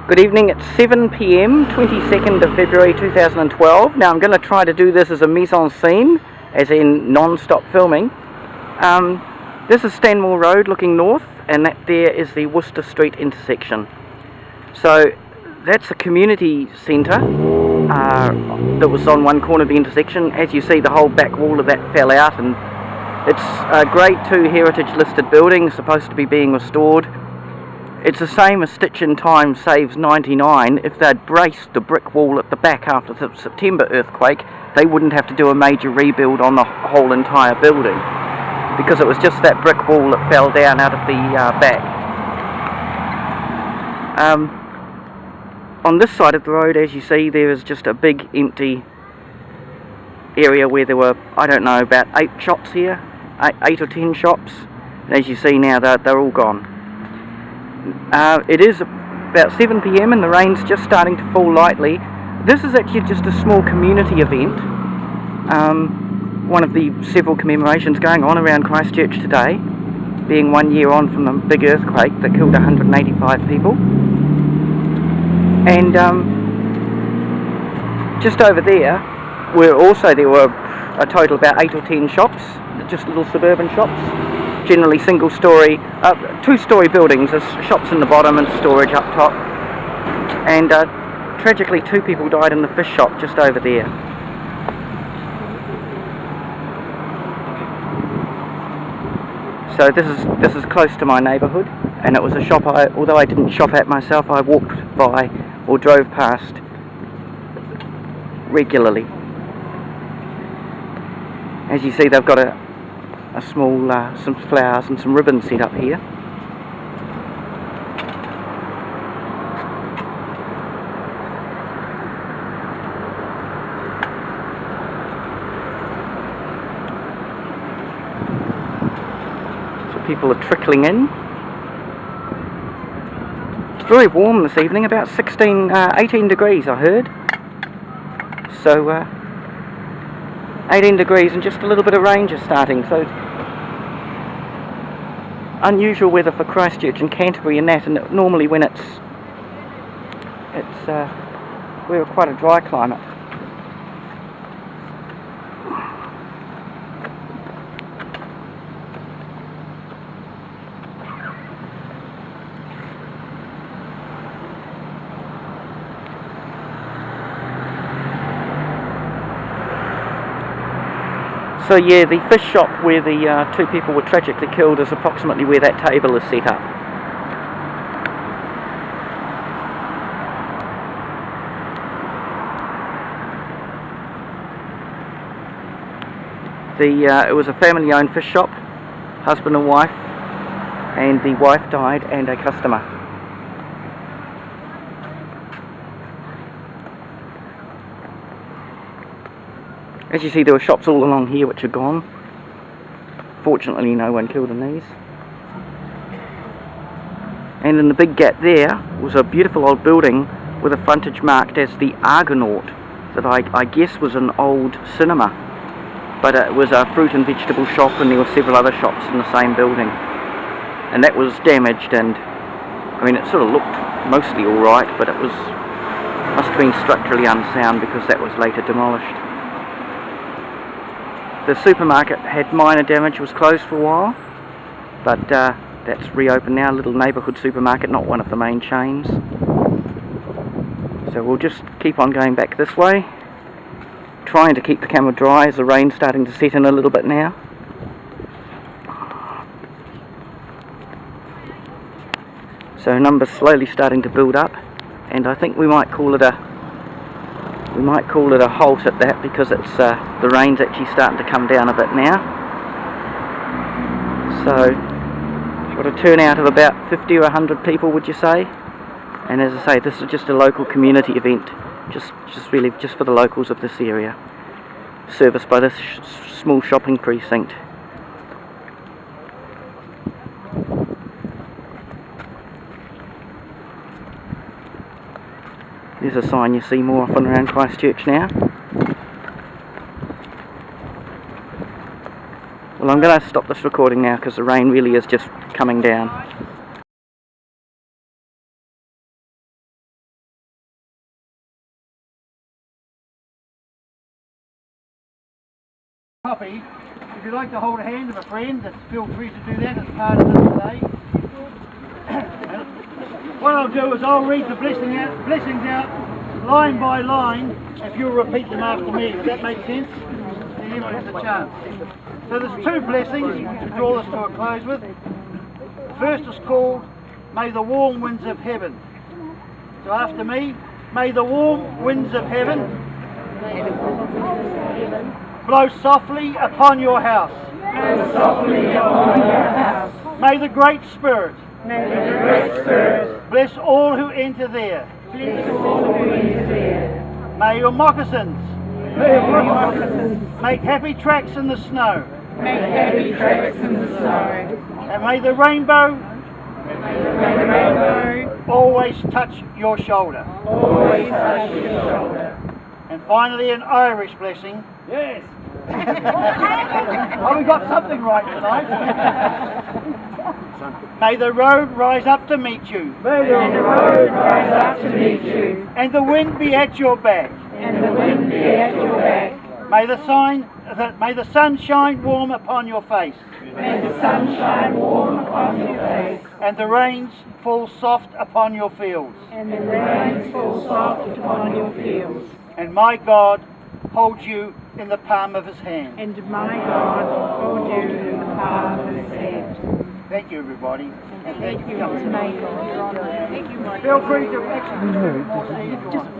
Good evening, it's 7 PM, 22nd of February 2012. Now I'm going to try to do this as a mise-en-scene, as in non-stop filming. This is Stanmore Road looking north, and that there is the Worcester Street intersection. So that's a community centre that was on one corner of the intersection. As you see, the whole back wall of that fell out, and it's a Grade 2 heritage listed building, supposed to be being restored. It's the same as Stitch in Time Saves 99. If they'd braced the brick wall at the back after the September earthquake, they wouldn't have to do a major rebuild on the whole entire building, because it was just that brick wall that fell down out of the back. On this side of the road, as you see, there is just a big empty area where there were, I don't know, about 8 shops here, 8 or 10 shops. And as you see now, they're all gone. It is about 7 PM and the rain's just starting to fall lightly. This is actually just a small community event, one of the several commemorations going on around Christchurch today, being 1 year on from the big earthquake that killed 185 people. And just over there, there were a total about 8 or 10 shops, just little suburban shops. Generally single-storey, 2-storey buildings. There's shops in the bottom and storage up top. And tragically, 2 people died in the fish shop just over there. So this is close to my neighbourhood, and it was a shop although I didn't shop at myself, I walked by or drove past regularly. As you see, they've got a small, some flowers and some ribbons set up here. So people are trickling in. It's very warm this evening, about 18 degrees I heard. So 18 degrees and just a little bit of rain just starting, so unusual weather for Christchurch and Canterbury and that, and normally when we're quite a dry climate. So yeah, the fish shop where the 2 people were tragically killed is approximately where that table is set up. It was a family-owned fish shop, husband and wife, and the wife died and a customer. As you see, there were shops all along here which are gone. Fortunately, no one killed in these. And in the big gap there was a beautiful old building with a frontage marked as the Argonaut, that I guess was an old cinema. But it was a fruit and vegetable shop, and there were several other shops in the same building. And that was damaged, and I mean, it sort of looked mostly alright, but it must have been structurally unsound because that was later demolished. The supermarket had minor damage, was closed for a while, but that's reopened now, a little neighbourhood supermarket, not one of the main chains. So we'll just keep on going back this way, trying to keep the camera dry as the rain's starting to set in a little bit now. So numbers slowly starting to build up, and I think we might call it a halt at that, because it's the rain's actually starting to come down a bit now. So got a turnout of about 50 or 100 people, would you say? And as I say, this is just a local community event, just really just for the locals of this area, serviced by this small shopping precinct. There's a sign you see more often around Christchurch now. Well, I'm going to stop this recording now because the rain really is just coming down. coffee, if you'd like to hold a hand of a friend, feel free to do that as part of this today. What I'll do is I'll read the blessings out line by line, if you'll repeat them after me. Does that make sense? Anyone has a chance. So there's two blessings to draw this to a close with. First is called, May the warm winds of heaven. So after me, may the warm winds of heaven blow softly upon your house. Blow softly upon your house. May the Great Spirit bless all who enter there. May your moccasins make happy tracks in the snow. And may the rainbow always touch your shoulder. And finally, an Irish blessing. Yes. Well, we got something right tonight. May the road rise up to meet you. And the wind be at your back. May the sun shine warm upon your face. And the rains fall soft upon your fields. And my God holds you in the palm of his hand. Thank you, everybody. And thank you for coming tonight. Feel free to exit the room or see if you want.